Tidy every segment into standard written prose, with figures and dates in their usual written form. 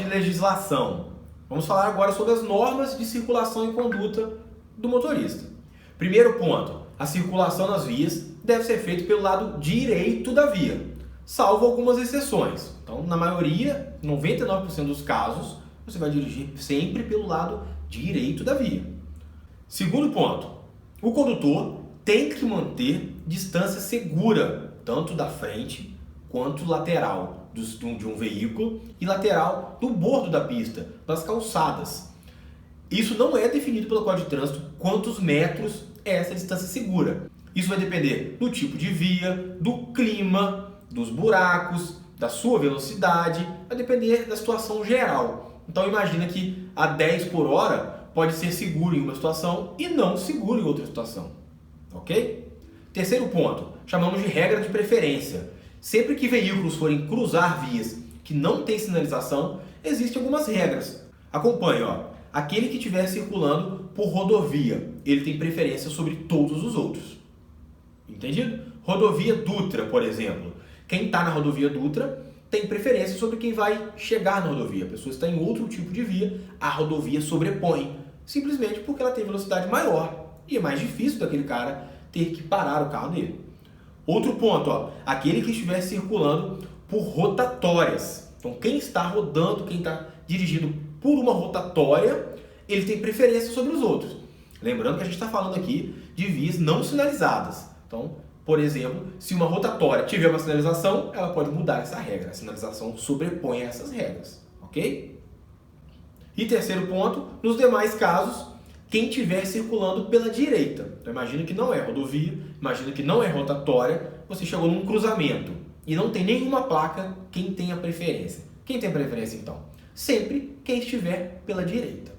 legislação. Vamos falar agora sobre as normas de circulação e conduta do motorista. Primeiro ponto, a circulação nas vias deve ser feita pelo lado direito da via, salvo algumas exceções. Então, na maioria, 99% dos casos, você vai dirigir sempre pelo lado direito da via. Segundo ponto, o condutor tem que manter distância segura, tanto da frente quanto lateral de um veículo e lateral do bordo da pista, das calçadas. Isso não é definido pelo Código de Trânsito quantos metros é essa distância segura. Isso vai depender do tipo de via, do clima, dos buracos, da sua velocidade, vai depender da situação geral. Então imagina que a 10 por hora pode ser seguro em uma situação e não seguro em outra situação. Ok? Terceiro ponto, chamamos de regra de preferência. Sempre que veículos forem cruzar vias que não têm sinalização, existem algumas regras. Acompanhe, aquele que estiver circulando por rodovia, ele tem preferência sobre todos os outros. Entendido? Rodovia Dutra, por exemplo. Quem está na rodovia Dutra tem preferência sobre quem vai chegar na rodovia. A pessoa está em outro tipo de via, a rodovia sobrepõe. Simplesmente porque ela tem velocidade maior e é mais difícil daquele cara ter que parar o carro dele. Outro ponto, aquele que estiver circulando por rotatórias. Então, quem está rodando, quem está dirigindo por uma rotatória, ele tem preferência sobre os outros. Lembrando que a gente está falando aqui de vias não sinalizadas. Então, por exemplo, se uma rotatória tiver uma sinalização, ela pode mudar essa regra. A sinalização sobrepõe essas regras, ok? E terceiro ponto, nos demais casos, quem estiver circulando pela direita. Então imagina que não é rodovia, imagina que não é rotatória, você chegou num cruzamento e não tem nenhuma placa, quem tem a preferência? Quem tem a preferência então? Sempre quem estiver pela direita.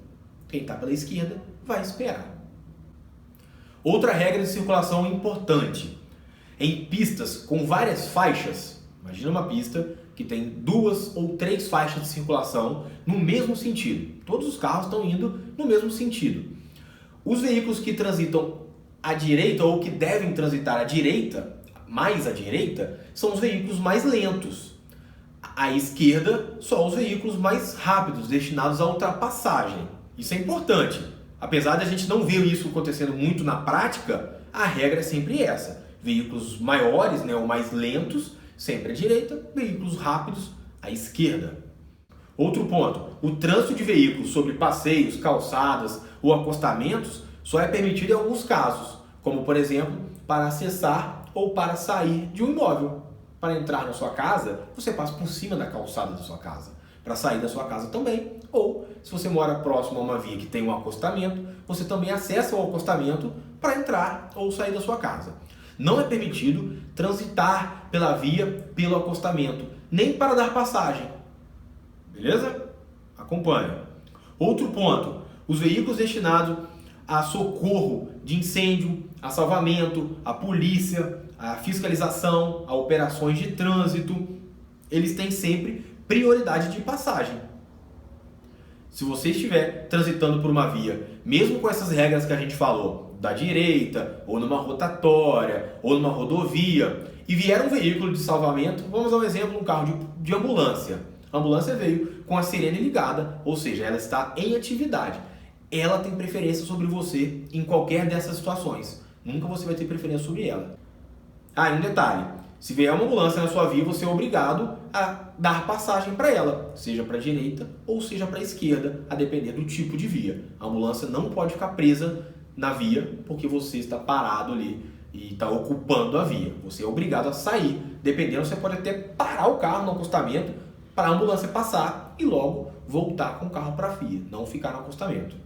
Quem está pela esquerda vai esperar. Outra regra de circulação importante. Em pistas com várias faixas, imagina uma pista que tem 2 ou 3 faixas de circulação no mesmo sentido. Todos os carros estão indo no mesmo sentido. Os veículos que transitam à direita ou que devem transitar à direita, mais à direita, são os veículos mais lentos. À esquerda, só os veículos mais rápidos, destinados à ultrapassagem. Isso é importante. Apesar de a gente não ver isso acontecendo muito na prática, a regra é sempre essa. Veículos maiores, ou mais lentos, sempre à direita, veículos rápidos à esquerda. Outro ponto, o trânsito de veículos sobre passeios, calçadas ou acostamentos só é permitido em alguns casos, como por exemplo, para acessar ou para sair de um imóvel. Para entrar na sua casa, você passa por cima da calçada da sua casa. Para sair da sua casa também, ou se você mora próximo a uma via que tem um acostamento, você também acessa o acostamento para entrar ou sair da sua casa. Não é permitido transitar pela via, pelo acostamento, nem para dar passagem. Beleza? Acompanhe. Outro ponto, os veículos destinados a socorro de incêndio, a salvamento, a polícia, a fiscalização, a operações de trânsito, eles têm sempre prioridade de passagem. Se você estiver transitando por uma via, mesmo com essas regras que a gente falou, da direita, ou numa rotatória, ou numa rodovia, e vier um veículo de salvamento, vamos dar um exemplo, um carro de ambulância. A ambulância veio com a sirene ligada, ou seja, ela está em atividade. Ela tem preferência sobre você em qualquer dessas situações. Nunca você vai ter preferência sobre ela. E um detalhe, se vier uma ambulância na sua via, você é obrigado a dar passagem para ela, seja para a direita ou seja para a esquerda, a depender do tipo de via. A ambulância não pode ficar presa na via porque você está parado ali e está ocupando a via. Você é obrigado a sair. Dependendo, você pode até parar o carro no acostamento para a ambulância passar e logo voltar com o carro para a via, não ficar no acostamento.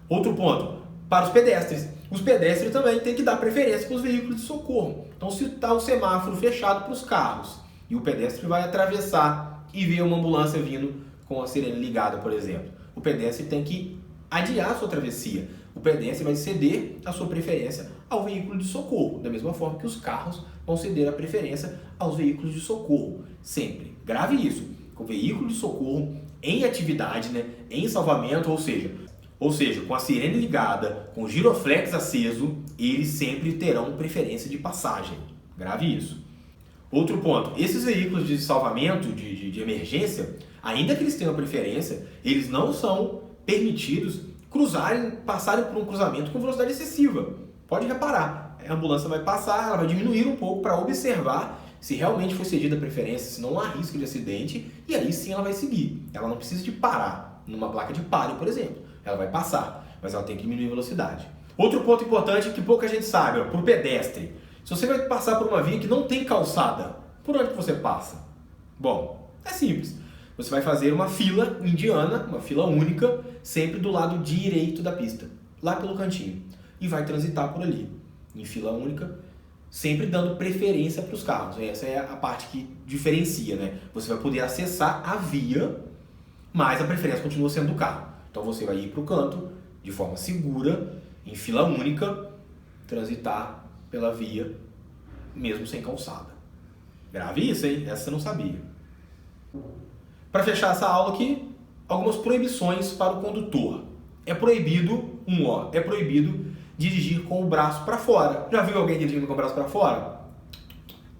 Outro ponto, para os pedestres. Os pedestres também têm que dar preferência para os veículos de socorro. Então, se está o semáforo fechado para os carros e o pedestre vai atravessar e vê uma ambulância vindo com a sirene ligada, por exemplo, o pedestre tem que adiar a sua travessia. O pedestre vai ceder a sua preferência ao veículo de socorro, da mesma forma que os carros vão ceder a preferência aos veículos de socorro. Sempre. Grave isso. O veículo de socorro em atividade, em salvamento, ou seja, com a sirene ligada, com o giroflex aceso, eles sempre terão preferência de passagem. Grave isso. Outro ponto, esses veículos de salvamento, de emergência, ainda que eles tenham preferência, eles não são permitidos passarem por um cruzamento com velocidade excessiva. Pode reparar, a ambulância vai passar, ela vai diminuir um pouco para observar se realmente foi cedida a preferência, se não há risco de acidente, e aí sim ela vai seguir. Ela não precisa de parar numa placa de pare, por exemplo. Ela vai passar, mas ela tem que diminuir a velocidade. Outro ponto importante que pouca gente sabe, para o pedestre. Se você vai passar por uma via que não tem calçada, por onde que você passa? Bom, é simples. Você vai fazer uma fila indiana, uma fila única, sempre do lado direito da pista, lá pelo cantinho. E vai transitar por ali, em fila única, sempre dando preferência para os carros. Essa é a parte que diferencia, né? Você vai poder acessar a via, mas a preferência continua sendo do carro. Então você vai ir para o canto, de forma segura, em fila única, transitar pela via, mesmo sem calçada. Grave isso, hein? Essa você não sabia. Para fechar essa aula aqui, algumas proibições para o condutor. É proibido dirigir com o braço para fora. Já viu alguém dirigindo com o braço para fora?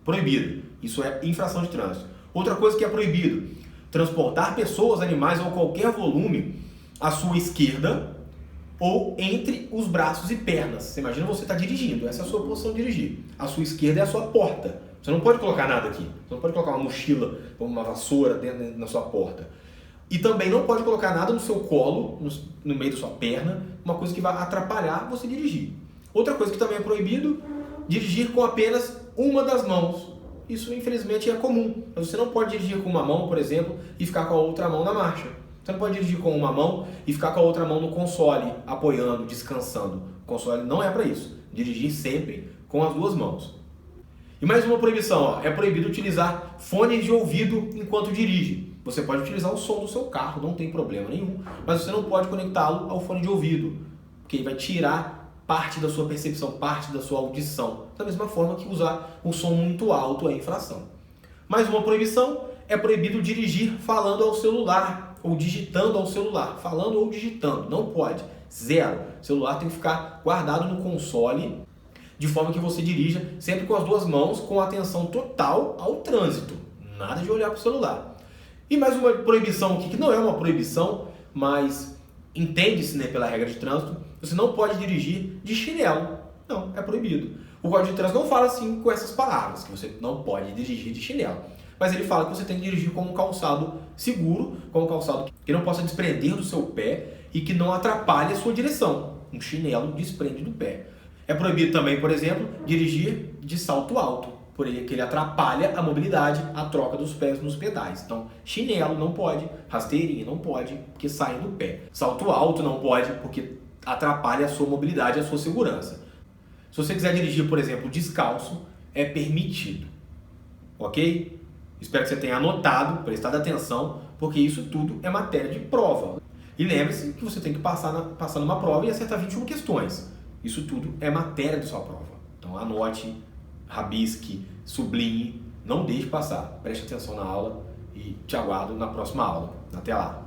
Proibido. Isso é infração de trânsito. Outra coisa que é proibido: transportar pessoas, animais ou qualquer volume à sua esquerda ou entre os braços e pernas. Você imagina você está dirigindo, essa é a sua posição de dirigir. A sua esquerda é a sua porta. Você não pode colocar nada aqui. Você não pode colocar uma mochila ou uma vassoura dentro da sua porta. E também não pode colocar nada no seu colo, no meio da sua perna, uma coisa que vai atrapalhar você dirigir. Outra coisa que também é proibido: dirigir com apenas uma das mãos. Isso, infelizmente, é comum. Mas você não pode dirigir com uma mão, por exemplo, e ficar com a outra mão na marcha. Você não pode dirigir com uma mão e ficar com a outra mão no console, apoiando, descansando. O console não é para isso. Dirigir sempre com as duas mãos. E mais uma proibição, é proibido utilizar fones de ouvido enquanto dirige. Você pode utilizar o som do seu carro, não tem problema nenhum, mas você não pode conectá-lo ao fone de ouvido, porque ele vai tirar parte da sua percepção, parte da sua audição, da mesma forma que usar um som muito alto é infração. Mais uma proibição: é proibido dirigir falando ao celular ou digitando ao celular. Falando ou digitando, não pode. Zero. O celular tem que ficar guardado no console, de forma que você dirija sempre com as duas mãos, com atenção total ao trânsito. Nada de olhar para o celular. E mais uma proibição aqui, que não é uma proibição, mas entende-se, né, pela regra de trânsito: você não pode dirigir de chinelo. Não, é proibido. O Código de Trânsito não fala assim com essas palavras, que você não pode dirigir de chinelo. Mas ele fala que você tem que dirigir com um calçado seguro, com um calçado que não possa desprender do seu pé e que não atrapalhe a sua direção. Um chinelo desprende do pé. É proibido também, por exemplo, dirigir de salto alto, porque ele atrapalha a mobilidade, a troca dos pés nos pedais. Então, chinelo não pode, rasteirinha não pode, porque sai do pé. Salto alto não pode, porque atrapalha a sua mobilidade e a sua segurança. Se você quiser dirigir, por exemplo, descalço, é permitido. Ok? Espero que você tenha anotado, prestado atenção, porque isso tudo é matéria de prova. E lembre-se que você tem que passar numa prova e acertar 21 questões. Isso tudo é matéria de sua prova. Então anote, rabisque, sublinhe, não deixe passar. Preste atenção na aula e te aguardo na próxima aula. Até lá!